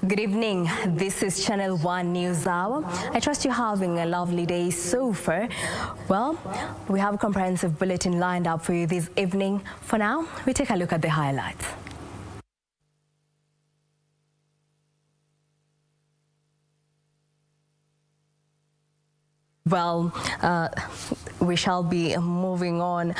Good evening. This is Channel 1 News Hour. I trust you're having a lovely day so far. Well, we have a comprehensive bulletin lined up for you this evening. For now, we take a look at the highlights. Well, we shall be moving on,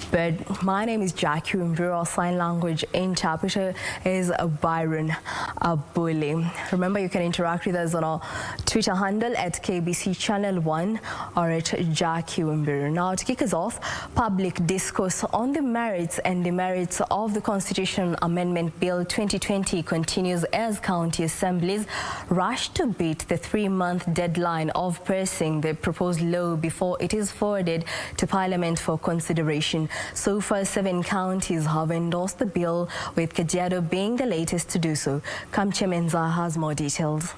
but my name is Jacky Wambiru. Our sign language interpreter is Byron Abuli. Remember, you can interact with us on our Twitter handle at KBC Channel 1 or at Jacky Wambiru. Now, to kick us off, public discourse on the merits and demerits of the Constitution Amendment Bill 2020 continues as county assemblies rush to beat the 3-month deadline of passing the proposed law before it is forwarded to Parliament for consideration. So far, 7 counties have endorsed the bill, with Kajiado being the latest to do so. Kamche Menza has more details.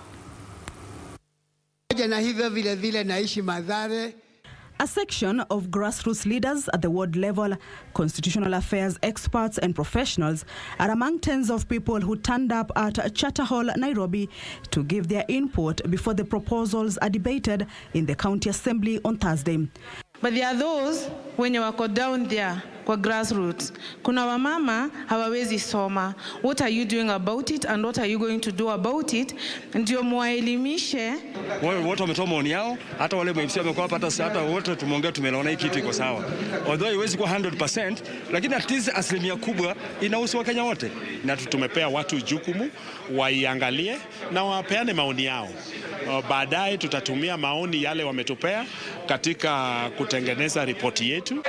A section of grassroots leaders at the ward level, constitutional affairs experts and professionals are among tens of people who turned up at Charter Hall, Nairobi, to give their input before the proposals are debated in the county assembly on Thursday. But there are those when you wako down there kwa grassroots. Kuna wamama hawawezi soma. What are you doing about it and what are you going to do about it? Ndio muwaelimishe. Wote wametoa maoni yao, hata wale MC wamekuwa hata wote tumeongea tumeona hii kitu iko sawa. Although haiwezi kuwa 100%, lakini at least asilimia kubwa inahusu Wakenya wote. Na tumepea watu jukumu waiangalie na wapeane maoni yao. Baadaye tutatumia maoni yale wametupea katika kutengeneza ripoti yetu.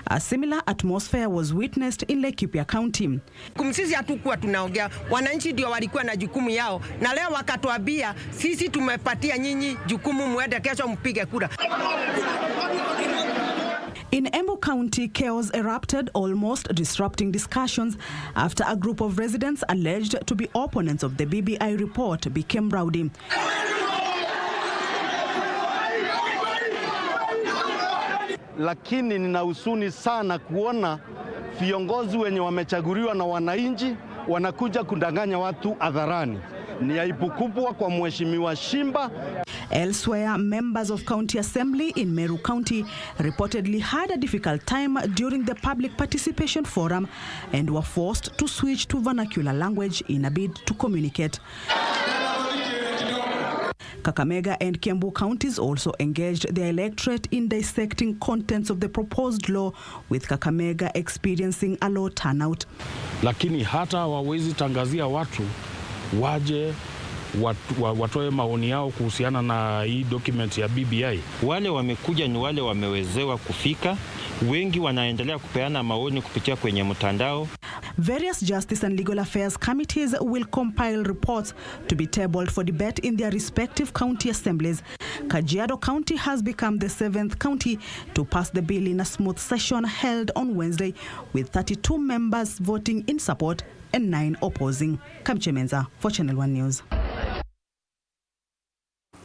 A similar atmosphere was witnessed in Laikipia County. Sisi hatukuwa tunaongea, wananchi ndio walikuwa na jukumu yao, na leo wakatuambia sisi tumepatia nyinyi jukumu, muende kesho mpige kura. In Embu County, chaos erupted, almost disrupting discussions after a group of residents alleged to be opponents of the BBI report became rowdy. Lakini nina huzuni sana kuona viongozi wenye wamechaguliwa na wananchi wanakuja kudanganya watu hadharani. Ni aibu kubwa kwa Mheshimiwa Shimba. Elsewhere, members of County Assembly in Meru County reportedly had a difficult time during the public participation forum and were forced to switch to vernacular language in a bid to communicate. Kakamega and Kiambu counties also engaged their electorate in dissecting contents of the proposed law, with Kakamega experiencing a low turnout. Lakini hata hawawezi tangazia watu waje watoe maoni yao kuhusiana na hii document ya BBI. Wale wamekuja ni wale wamewezewa kufika. Wengi wanaendelea kupeana maoni kupitia kwenye mtandao. Various justice and legal affairs committees will compile reports to be tabled for debate in their respective county assemblies. Kajiado County has become the 7th county to pass the bill in a smooth session held on Wednesday, with 32 members voting in support and 9 opposing. Kamche Menza for Channel 1 News.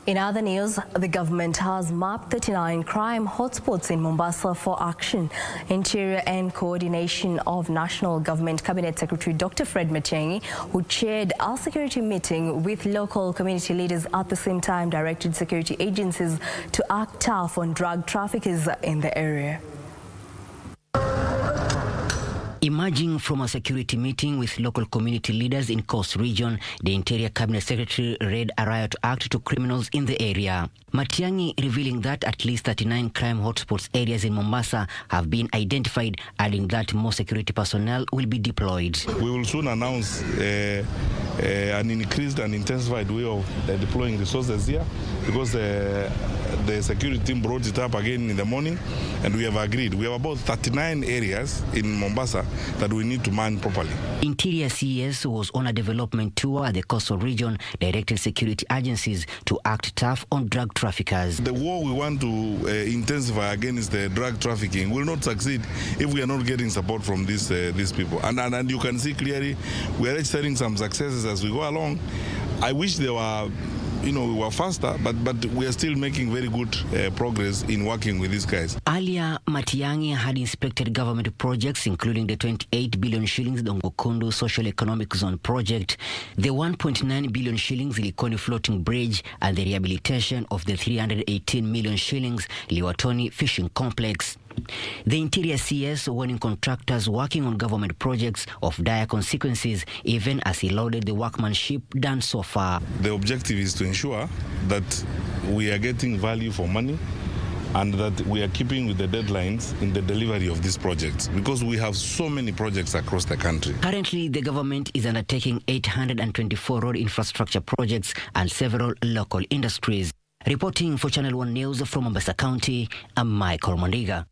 In other news, the government has mapped 39 crime hotspots in Mombasa for action. Interior and Coordination of National Government Cabinet Secretary Dr. Fred Matiang'i, who chaired a security meeting with local community leaders, at the same time directed security agencies to act tough on drug traffickers in the area. Emerging from a security meeting with local community leaders in Coast Region, the Interior Cabinet Secretary read a riot act to criminals in the area. Matiang'i revealing that at least 39 crime hotspots areas in Mombasa have been identified, adding that more security personnel will be deployed. We will soon announce an increased and intensified way of deploying resources here, because the security team brought it up again in the morning, and we have agreed. We have about 39 areas in Mombasa that we need to man properly. Interior CES was on a development tour at the coastal region, directing security agencies to act tough on drug traffickers. The war we want to intensify against the drug trafficking will not succeed if we are not getting support from these people. And you can see clearly we are registering some successes as we go along. I wish there were we were faster, but we are still making very good progress in working with these guys. Earlier, Matiang'i had inspected government projects, including the 28 billion shillings Dongokundu Social Economic Zone project, the 1.9 billion shillings Likoni Floating Bridge, and the rehabilitation of the 318 million shillings Liwatoni Fishing Complex. The Interior CS warning contractors working on government projects of dire consequences, even as he lauded the workmanship done so far. The objective is to ensure that we are getting value for money and that we are keeping with the deadlines in the delivery of these projects, because we have so many projects across the country. Currently, the government is undertaking 824 road infrastructure projects and several local industries. Reporting for Channel 1 News from Mombasa County, I'm Michael Mondiga.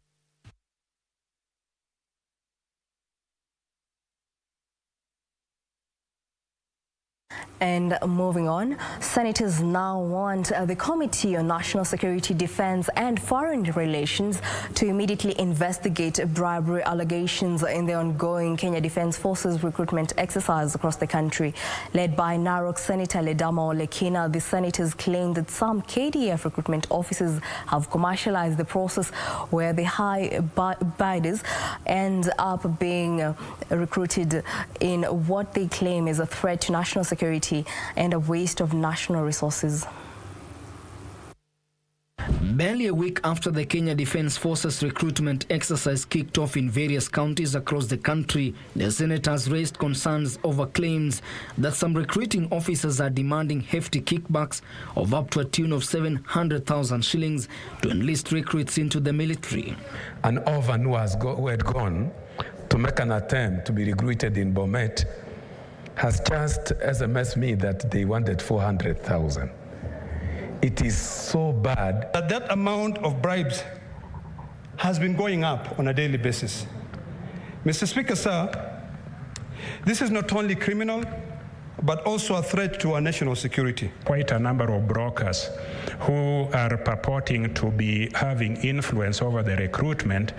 And moving on, senators now want the Committee on National Security, Defense and Foreign Relations to immediately investigate bribery allegations in the ongoing Kenya Defence Forces recruitment exercise across the country. Led by Narok Senator Ledama Olekina, the senators claim that some KDF recruitment officers have commercialized the process, where the high bidders end up being recruited in what they claim is a threat to national security and a waste of national resources. Barely a week after the Kenya Defence Forces recruitment exercise kicked off in various counties across the country, the senators raised concerns over claims that some recruiting officers are demanding hefty kickbacks of up to a tune of 700,000 shillings to enlist recruits into the military. An orphan who had gone to make an attempt to be recruited in Bomet has just SMS'd me that they wanted 400,000. It is so bad. That amount of bribes has been going up on a daily basis. Mr. Speaker, sir, this is not only criminal, but also a threat to our national security. Quite a number of brokers who are purporting to be having influence over the recruitment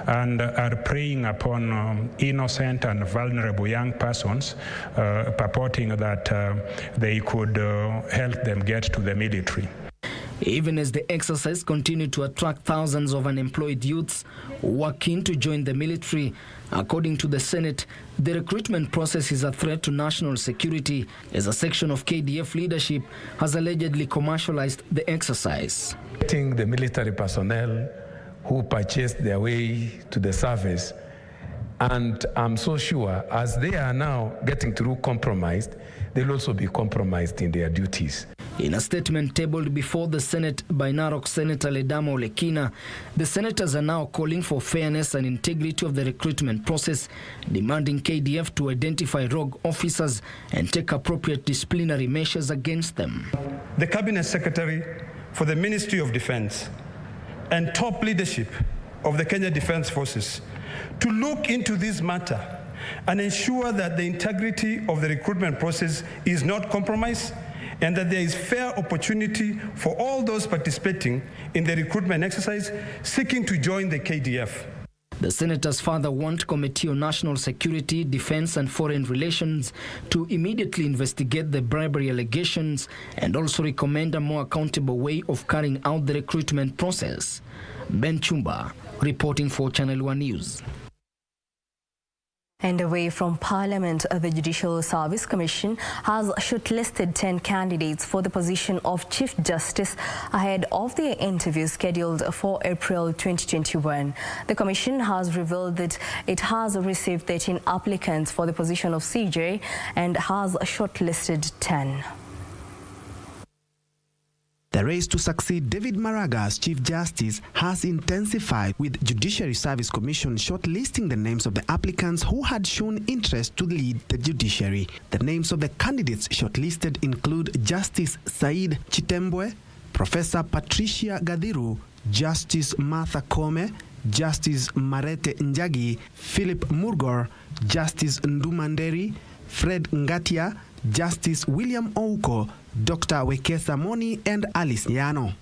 and are preying upon innocent and vulnerable young persons, purporting that they could help them get to the military. Even as the exercise continued to attract thousands of unemployed youths who are keen to join the military, according to the Senate, the recruitment process is a threat to national security, as a section of KDF leadership has allegedly commercialized the exercise. Getting the military personnel who purchased their way to the service, and I'm so sure as they are now getting through compromised, they'll also be compromised in their duties. In a statement tabled before the Senate by Narok Senator Ledama Olekina, the senators are now calling for fairness and integrity of the recruitment process, demanding KDF to identify rogue officers and take appropriate disciplinary measures against them. The Cabinet Secretary for the Ministry of Defense and top leadership of the Kenya Defence Forces to look into this matter and ensure that the integrity of the recruitment process is not compromised, and that there is fair opportunity for all those participating in the recruitment exercise seeking to join the KDF. The senators further want Committee on National Security, Defense and Foreign Relations to immediately investigate the bribery allegations and also recommend a more accountable way of carrying out the recruitment process. Ben Chumba, reporting for Channel 1 News. And away from Parliament, the Judicial Service Commission has shortlisted 10 candidates for the position of Chief Justice ahead of their interview scheduled for April 2021. The Commission has revealed that it has received 13 applicants for the position of CJ and has shortlisted 10. The race to succeed David Maraga as Chief Justice has intensified, with Judiciary Service Commission shortlisting the names of the applicants who had shown interest to lead the judiciary. The names of the candidates shortlisted include Justice Said Chitembwe, Professor Patricia Gadhiru, Justice Martha Kome, Justice Marete Njagi, Philip Murgor, Justice Ndumanderi, Fred Ngatia, Justice William Ouko, Dr. Wekesa Moni and Alice Nyano.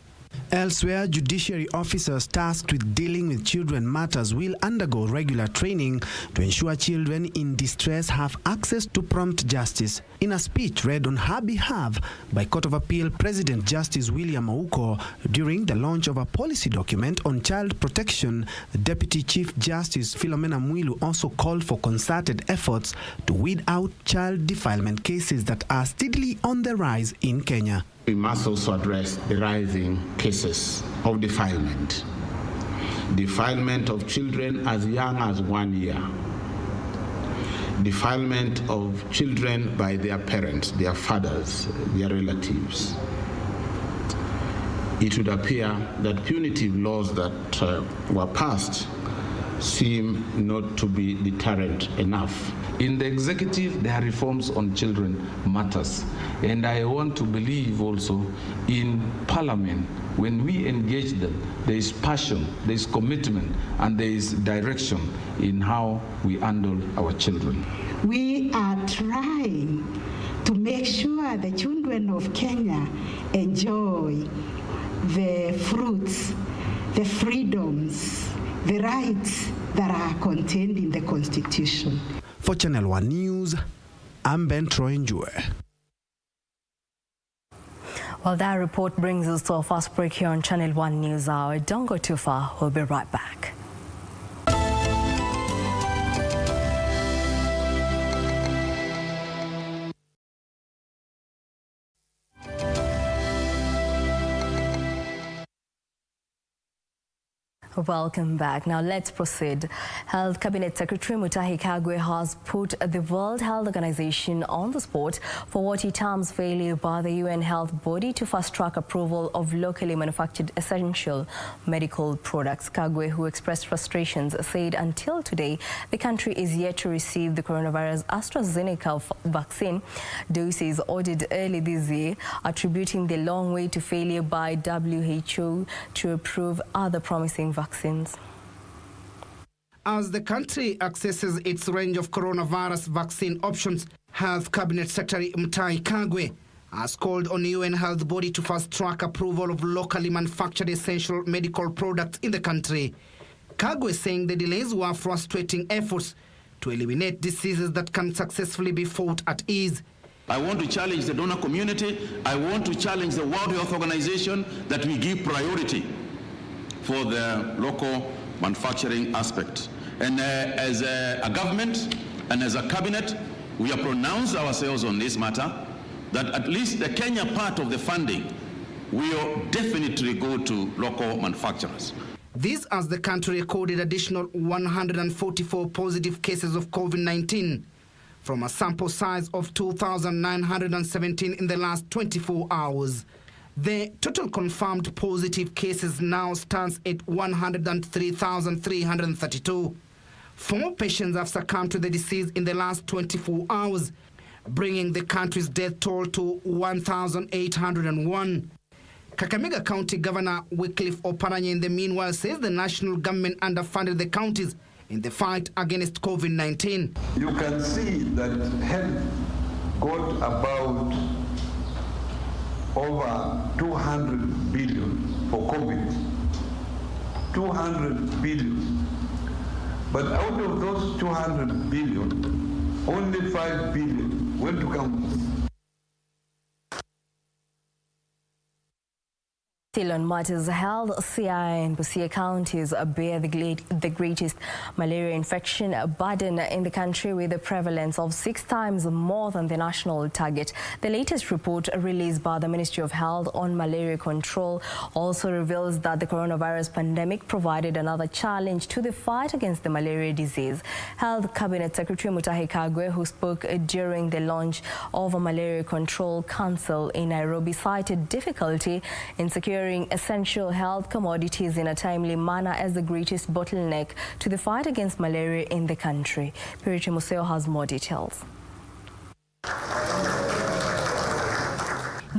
Elsewhere, judiciary officers tasked with dealing with children matters will undergo regular training to ensure children in distress have access to prompt justice. In a speech read on her behalf by Court of Appeal President Justice William Ouko during the launch of a policy document on child protection, Deputy Chief Justice Philomena Mwilu also called for concerted efforts to weed out child defilement cases that are steadily on the rise in Kenya. We must also address the rising cases of defilement. Defilement of children as young as 1 year. Defilement of children by their parents, their fathers, their relatives. It would appear that punitive laws that were passed seem not to be deterrent enough. In the executive, there are reforms on children matters. And I want to believe also in Parliament, when we engage them, there is passion, there is commitment, and there is direction in how we handle our children. We are trying to make sure the children of Kenya enjoy the fruits, the freedoms, the rights that are contained in the Constitution. For Channel 1 News, I'm Ben Troy Njue. Well, that report brings us to our first break here on Channel 1 News Hour. Don't go too far. We'll be right back. Welcome back. Now let's proceed. Health Cabinet Secretary Mutahi Kagwe has put the World Health Organization on the spot for what he terms failure by the UN health body to fast-track approval of locally manufactured essential medical products. Kagwe, who expressed frustrations, said until today the country is yet to receive the coronavirus AstraZeneca vaccine doses ordered early this year, attributing the long way to failure by WHO to approve other promising vaccines. As the country accesses its range of coronavirus vaccine options, Health Cabinet Secretary Mutahi Kagwe has called on the UN health body to fast-track approval of locally manufactured essential medical products in the country. Kagwe saying the delays were frustrating efforts to eliminate diseases that can successfully be fought at ease. I want to challenge the donor community. I want to challenge the World Health Organization that we give priority for the local manufacturing aspect. And as a government and as a cabinet, we have pronounced ourselves on this matter, that at least the Kenya part of the funding will definitely go to local manufacturers. This as the country recorded additional 144 positive cases of COVID-19 from a sample size of 2,917 in the last 24 hours. The total confirmed positive cases now stands at 103,332. 4 patients have succumbed to the disease in the last 24 hours, bringing the country's death toll to 1,801. Kakamega County Governor Wycliffe Oparanya in the meanwhile says the national government underfunded the counties in the fight against COVID-19. You can see that health got about over 200 billion for COVID. 200 billion. But out of those 200 billion, only 5 billion went to counties. Still on matters health, CI and Busia counties bear the greatest malaria infection burden in the country, with a prevalence of 6 times more than the national target. The latest report released by the Ministry of Health on malaria control also reveals that the coronavirus pandemic provided another challenge to the fight against the malaria disease. Health Cabinet Secretary Mutahi Kagwe, who spoke during the launch of a malaria control council in Nairobi, cited difficulty in securing essential health commodities in a timely manner as the greatest bottleneck to the fight against malaria in the country. Purity Museo has more details.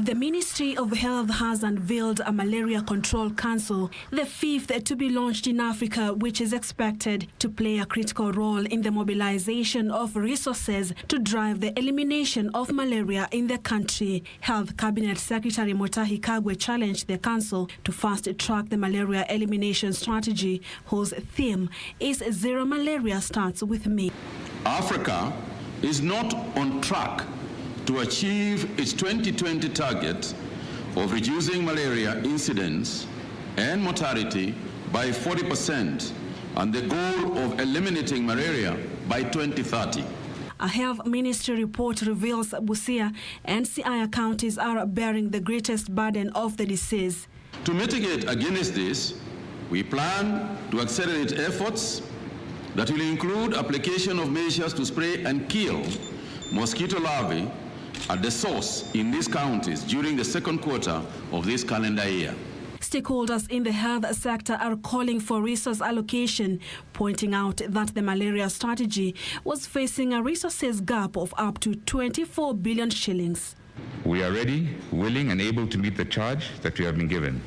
The Ministry of Health has unveiled a Malaria Control Council, the 5th to be launched in Africa, which is expected to play a critical role in the mobilization of resources to drive the elimination of malaria in the country. Health Cabinet Secretary Mutahi Kagwe challenged the council to fast-track the malaria elimination strategy, whose theme is Zero Malaria Starts With Me. Africa is not on track to achieve its 2020 target of reducing malaria incidence and mortality by 40% and the goal of eliminating malaria by 2030. A health ministry report reveals Busia and Siaya counties are bearing the greatest burden of the disease. To mitigate against this, we plan to accelerate efforts that will include application of measures to spray and kill mosquito larvae at the source in these counties during the second quarter of this calendar year. Stakeholders in the health sector are calling for resource allocation, pointing out that the malaria strategy was facing a resources gap of up to 24 billion shillings. We are ready, willing, and able to meet the charge that we have been given.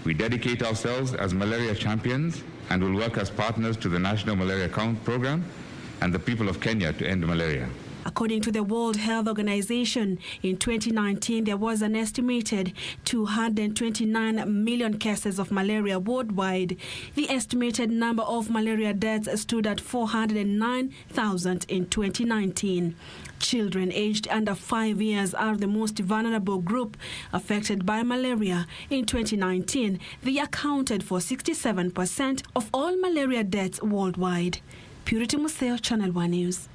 We dedicate ourselves as malaria champions and will work as partners to the National Malaria Count Program and the people of Kenya to end malaria. According to the World Health Organization, in 2019 there was an estimated 229 million cases of malaria worldwide. The estimated number of malaria deaths stood at 409,000 in 2019. Children aged under 5 years are the most vulnerable group affected by malaria. In 2019, they accounted for 67% of all malaria deaths worldwide. Purity Museo, Channel 1 News.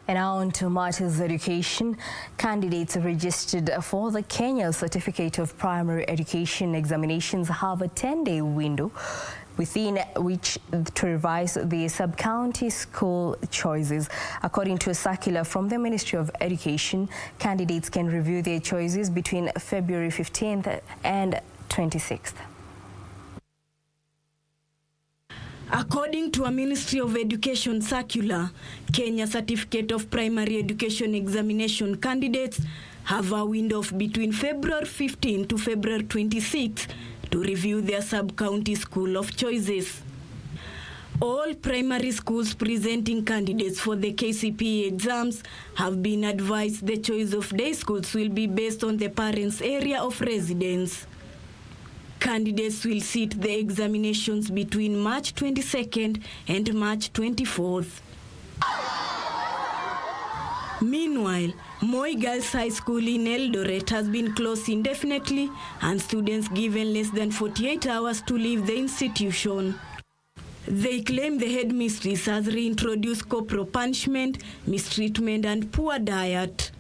And now on to matters education. Candidates registered for the Kenya Certificate of Primary Education examinations have a 10-day window within which to revise the sub-county school choices. According to a circular from the Ministry of Education, candidates can review their choices between February 15th and 26th. According to a Ministry of Education circular, Kenya Certificate of Primary Education examination candidates have a window of between February 15 to February 26 to review their sub-county school of choices. All primary schools presenting candidates for the KCPE exams have been advised the choice of day schools will be based on the parents' area of residence. Candidates will sit the examinations between March 22nd and March 24th. Meanwhile, Moi Girls High School in Eldoret has been closed indefinitely and students given less than 48 hours to leave the institution. They claim the headmistress has reintroduced corporal punishment, mistreatment and poor diet.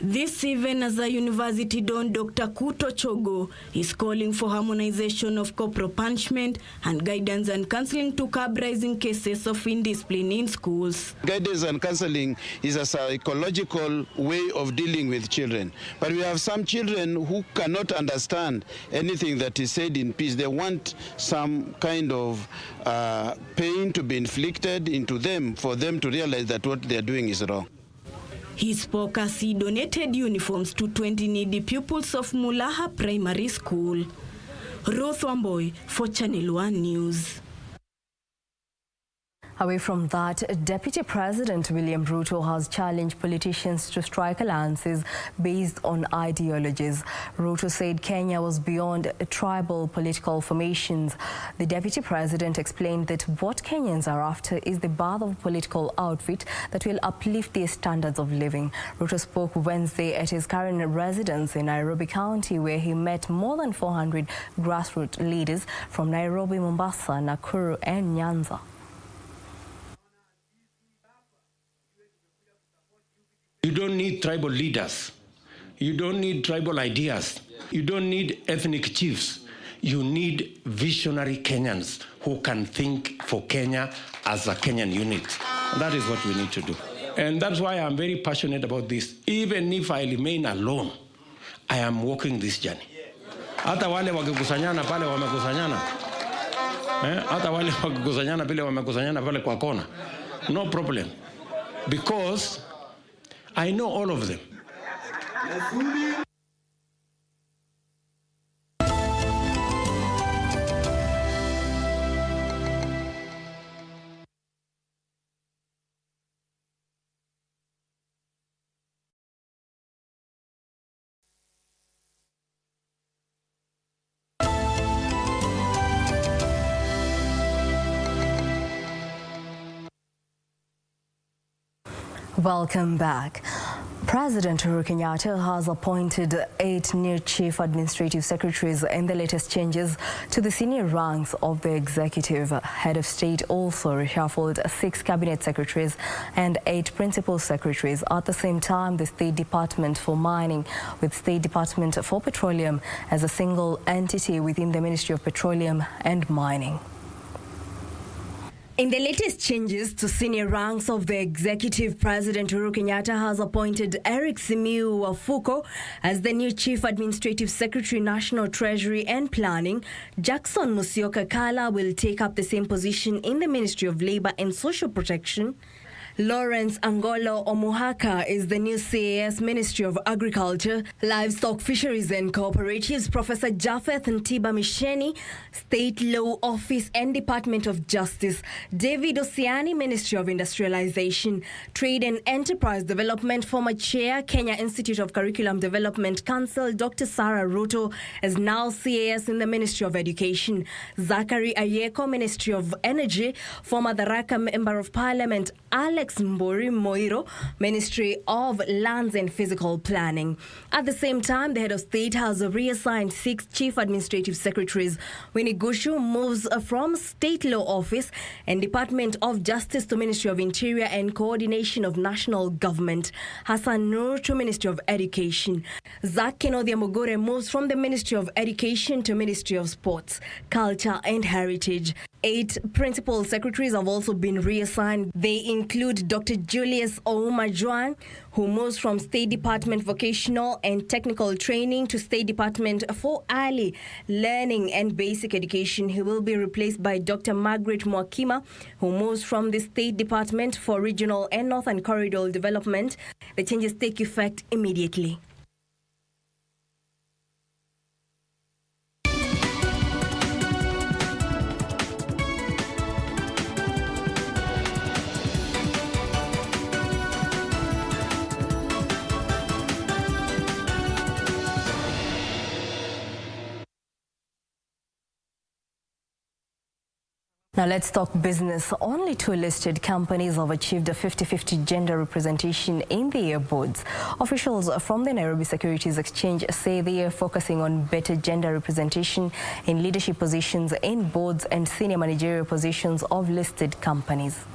This even as a university don Dr. Kuto Chogo is calling for harmonization of corporal punishment and guidance and counseling to curb rising cases of indiscipline in schools. Guidance and counseling is a psychological way of dealing with children. But we have some children who cannot understand anything that is said in peace. They want some kind of pain to be inflicted into them for them to realize that what they are doing is wrong. He spoke as he donated uniforms to 20 needy pupils of Mulaha Primary School. Ruth Wamboy for Channel 1 News. Away from that, Deputy President William Ruto has challenged politicians to strike alliances based on ideologies. Ruto said Kenya was beyond tribal political formations. The Deputy President explained that what Kenyans are after is the birth of a political outfit that will uplift their standards of living. Ruto spoke Wednesday at his current residence in Nairobi County, where he met more than 400 grassroots leaders from Nairobi, Mombasa, Nakuru and Nyanza. You don't need tribal leaders. You don't need tribal ideas. You don't need ethnic chiefs. You need visionary Kenyans who can think for Kenya as a Kenyan unit. And that is what we need to do. And that's why I'm very passionate about this. Even if I remain alone, I am walking this journey. Hata wale wakikusanyana pale wamekusanyana. Hata wale wakikusanyana pale wamekusanyana pale kwa kona. No problem. Because I know all of them. Welcome back. President Uhuru Kenyatta has appointed 8 new chief administrative secretaries in the latest changes to the senior ranks of the executive. Head of state also reshuffled 6 cabinet secretaries and 8 principal secretaries. At the same time, the State Department for Mining with State Department for Petroleum as a single entity within the Ministry of Petroleum and Mining. In the latest changes to senior ranks of the executive, President Uhuru Kenyatta has appointed Eric Simiu Wafuko as the new Chief Administrative Secretary, National Treasury and Planning. Jackson Musyoka Kala will take up the same position in the Ministry of Labour and Social Protection. Lawrence Angolo Omuhaka is the new CAS Ministry of Agriculture, Livestock, Fisheries and Cooperatives. Professor Japheth Ntiba Misheni, State Law Office and Department of Justice. David Osiani, Ministry of Industrialization, Trade and Enterprise Development. Former Chair, Kenya Institute of Curriculum Development Council, Dr. Sarah Ruto, is now CAS in the Ministry of Education. Zachary Ayeko, Ministry of Energy. Former Tharaka Member of Parliament, Alex Mbori Moiro, Ministry of Lands and Physical Planning. At the same time, the head of state has reassigned 6 chief administrative secretaries. Winnie Gushu moves from State Law Office and Department of Justice to Ministry of Interior and Coordination of National Government. Hassan Nur to Ministry of Education. Zach Kenodia Mugure moves from the Ministry of Education to Ministry of Sports, Culture and Heritage. 8 principal secretaries have also been reassigned. They include Dr. Julius Ouma Juan, who moves from State Department Vocational and Technical Training to State Department for Early Learning and Basic Education. He will be replaced by Dr. Margaret Mwakima, who moves from the State Department for Regional and Northern Corridor Development. The changes take effect immediately. Now let's talk business. Only 2 listed companies have achieved a 50-50 gender representation in their boards. Officials from the Nairobi Securities Exchange say they are focusing on better gender representation in leadership positions in boards and senior managerial positions of listed companies.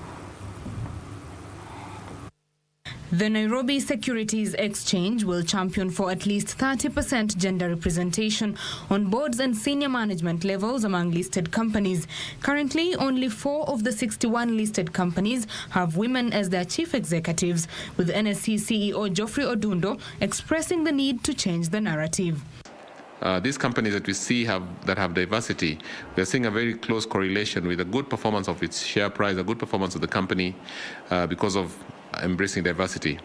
The Nairobi Securities Exchange will champion for at least 30% gender representation on boards and senior management levels among listed companies. Currently, only 4 of the 61 listed companies have women as their chief executives, with NSC CEO Geoffrey Odundo expressing the need to change the narrative. These companies that we see that have diversity, we're seeing a very close correlation with a good performance of its share price, a good performance of the company because of embracing diversity.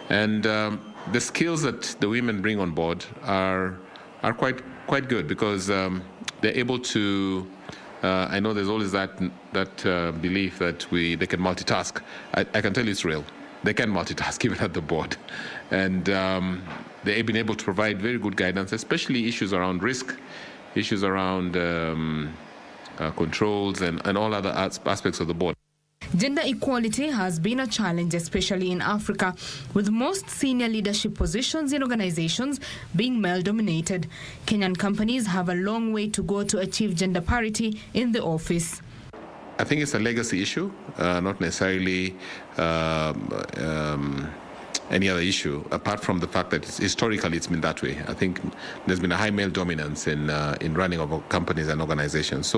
And the skills that the women bring on board are quite good because they're able to. I know there's always that belief that they can multitask. I can tell you it's real. They can multitask even at the board, and they've been able to provide very good guidance, especially issues around risk, issues around controls, and all other aspects of the board. Gender equality has been a challenge, especially in Africa, with most senior leadership positions in organizations being male-dominated. Kenyan companies have a long way to go to achieve gender parity in the office. I think it's a legacy issue, not necessarily any other issue, apart from the fact that historically it's been that way. I think there's been a high male dominance in running of companies and organizations.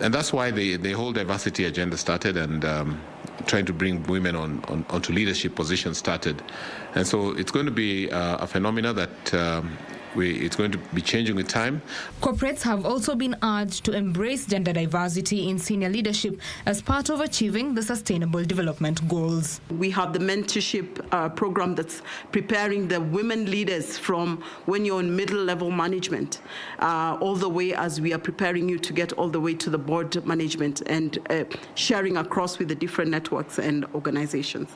And that's why the whole diversity agenda started, and trying to bring women onto leadership positions started. And so it's going to be a phenomena that It's going to be changing with time. Corporates have also been urged to embrace gender diversity in senior leadership as part of achieving the Sustainable Development Goals. We have the mentorship program that's preparing the women leaders from when you're in middle-level management all the way as we are preparing you to get all the way to the board management and sharing across with the different networks and organizations.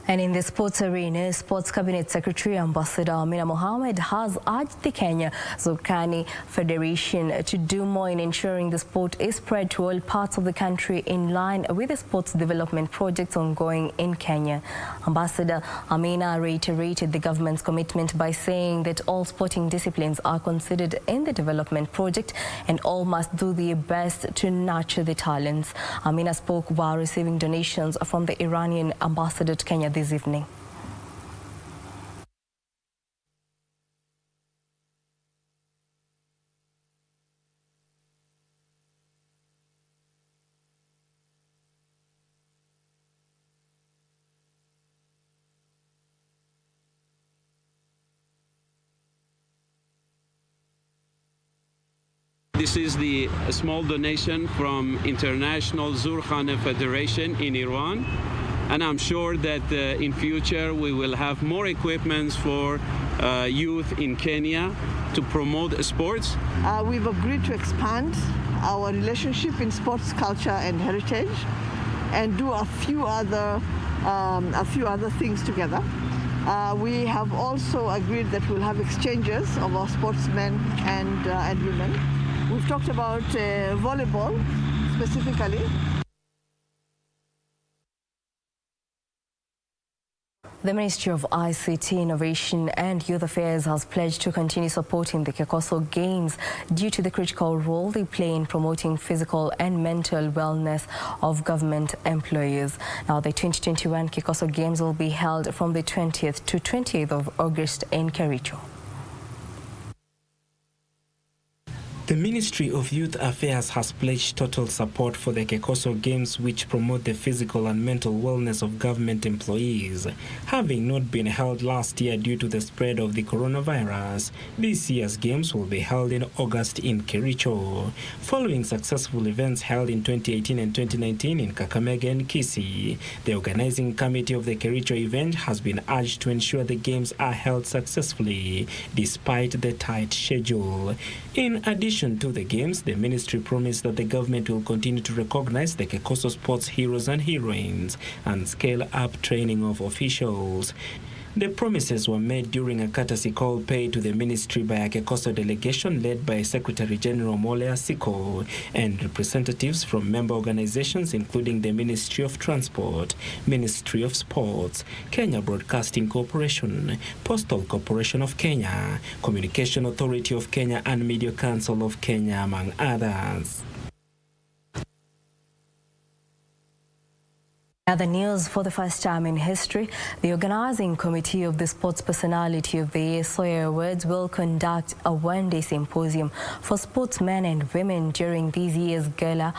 And in the sports arena, Sports Cabinet Secretary Ambassador Amina Mohammed has urged the Kenya Zurkani Federation to do more in ensuring the sport is spread to all parts of the country in line with the sports development projects ongoing in Kenya. Ambassador Amina reiterated the government's commitment by saying that all sporting disciplines are considered in the development project and all must do their best to nurture the talents. Amina spoke while receiving donations from the Iranian ambassador to Kenya this evening. This is the small donation from International Zurkani Federation in Iran. And I'm sure that in future we will have more equipments for youth in Kenya to promote sports. We've agreed to expand our relationship in sports culture and heritage and do a few other things together. We have also agreed that we'll have exchanges of our sportsmen and women. We've talked about volleyball specifically. The Ministry of ICT, Innovation and Youth Affairs has pledged to continue supporting the Kekoso Games due to the critical role they play in promoting physical and mental wellness of government employees. Now, the 2021 Kekoso Games will be held from the 20th to 28th of August in Kericho. The Ministry of Youth Affairs has pledged total support for the Kekoso Games, which promote the physical and mental wellness of government employees. Having not been held last year due to the spread of the coronavirus, this year's Games will be held in August in Kericho. Following successful events held in 2018 and 2019 in Kakamega and Kisii, the organizing committee of the Kericho event has been urged to ensure the Games are held successfully, despite the tight schedule. In addition to the Games, the ministry promised that the government will continue to recognize the Kekoso sports heroes and heroines and scale up training of officials. The promises were made during a courtesy call paid to the ministry by a Kekoso delegation led by Secretary General Malaria Siko and representatives from member organizations including the Ministry of Transport, Ministry of Sports, Kenya Broadcasting Corporation, Postal Corporation of Kenya, Communication Authority of Kenya and Media Council of Kenya, among others. Other news: for the first time in history, the organizing committee of the Sports Personality of the Year Sawyer Awards will conduct a one-day symposium for sportsmen and women during this year's gala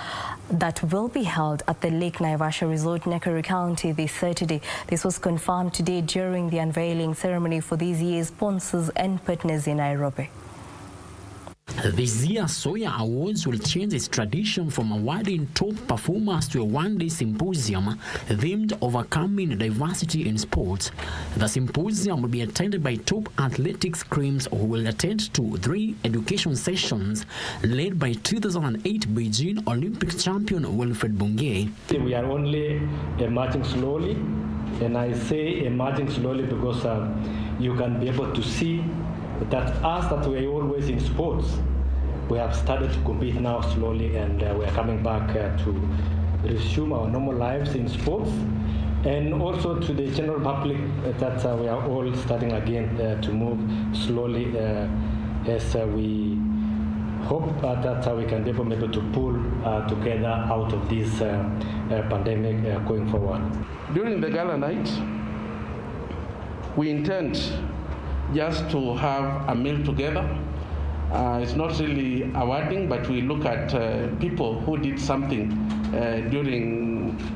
that will be held at the Lake Naivasha Resort, Nakuru County, this Saturday. This was confirmed today during the unveiling ceremony for this year's sponsors and partners in Nairobi. This year's Sawyer Awards will change its tradition from awarding top performers to a one-day symposium themed Overcoming Diversity in Sports. The symposium will be attended by top athletics creams who will attend to 3 education sessions led by 2008 Beijing Olympic champion Wilfred Bungei. We are only emerging slowly, and I say emerging slowly because you can be able to see that us that we are always in sports, we have started to compete now slowly, and we are coming back to resume our normal lives in sports, and also to the general public that we are all starting again to move slowly as we hope that we can be able to pull together out of this pandemic going forward. During the gala night, we intend just to have a meal together. It's not really awarding, but we look at people who did something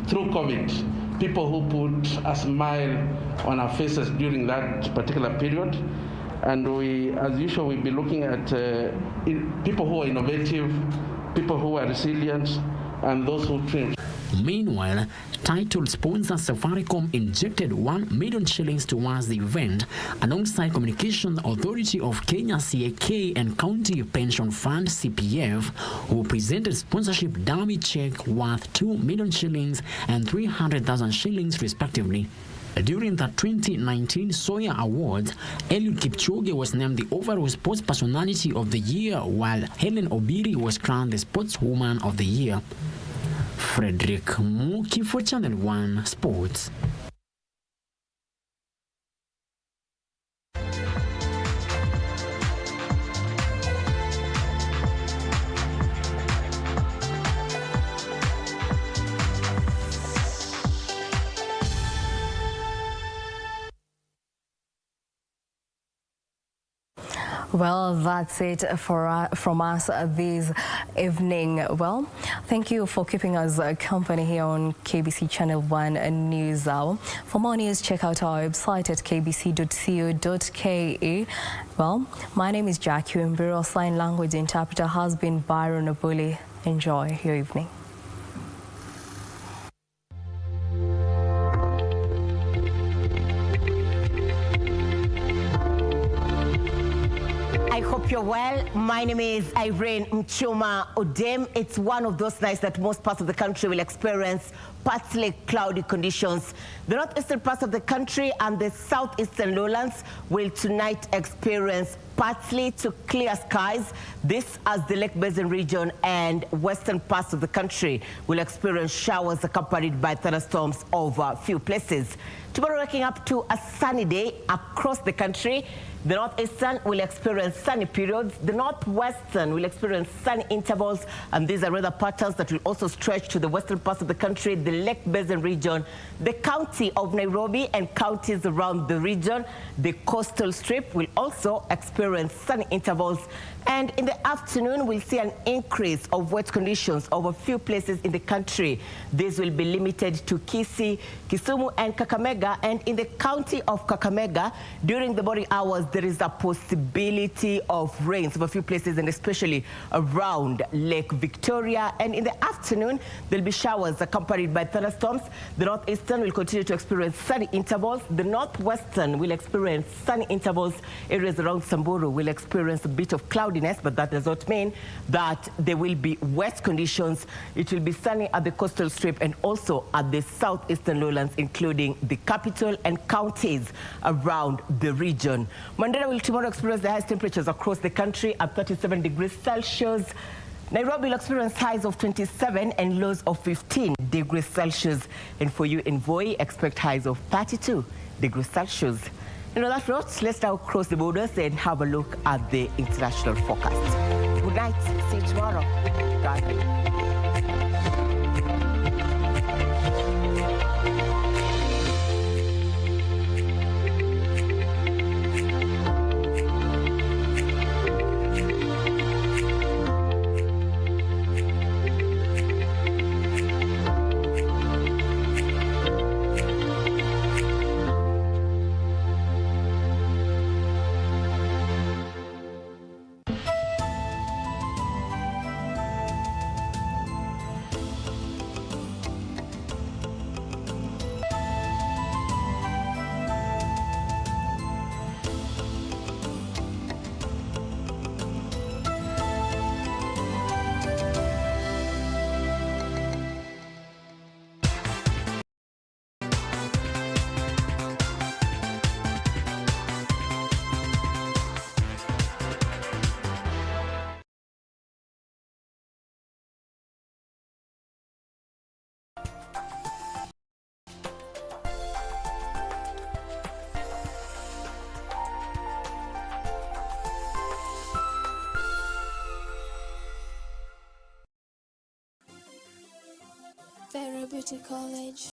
through COVID, people who put a smile on our faces during that particular period. And we, as usual, we'll be looking at people who are innovative, people who are resilient, and those who train. Meanwhile, title sponsor Safaricom injected 1 million shillings towards the event alongside Communications Authority of Kenya CAK and County Pension Fund CPF, who presented sponsorship dummy check worth 2 million shillings and 300,000 shillings respectively. During the 2019 Sawyer Awards, Eliud Kipchoge was named the overall sports personality of the year, while Helen Obiri was crowned the sportswoman of the year. Frederick Muki for Channel 1 Sports. Well, that's it from us this evening. Well, thank you for keeping us company here on KBC Channel 1 News Hour. For more news, check out our website at kbc.co.ke. Well, my name is Jacky Wambiru. Sign language interpreter has been Byron Abuli. Enjoy your evening. I hope you're well. My name is Irene Mchuma Odem. It's one of those nights that most parts of the country will experience partly cloudy conditions. The northeastern parts of the country and the southeastern lowlands will tonight experience partly to clear skies. This as the Lake Basin region and western parts of the country will experience showers accompanied by thunderstorms over a few places. Tomorrow, waking up to a sunny day across the country. The northeastern will experience sunny periods. The northwestern will experience sunny intervals, and these are weather patterns that will also stretch to the western parts of the country, the Lake Basin region, the county of Nairobi and counties around the region. The coastal strip will also experience sunny intervals, and in the afternoon we'll see an increase of wet conditions over a few places in the country. These will be limited to Kisii, Kisumu and Kakamega, and in the county of Kakamega during the morning hours there is a possibility of rains over a few places, and especially around Lake Victoria. And in the afternoon, there'll be showers accompanied by thunderstorms. The northeastern will continue to experience sunny intervals. The northwestern will experience sunny intervals. Areas around Samburu will experience a bit of cloudiness, but that does not mean that there will be wet conditions. It will be sunny at the coastal strip and also at the southeastern lowlands, including the capital and counties around the region. Mandera will tomorrow experience the highest temperatures across the country at 37 degrees Celsius. Nairobi will experience highs of 27 and lows of 15 degrees Celsius. And for you in Voi, expect highs of 32 degrees Celsius. And on that note, let's now cross the borders and have a look at the international forecast. Good night. See you tomorrow. Bye. Beauty College.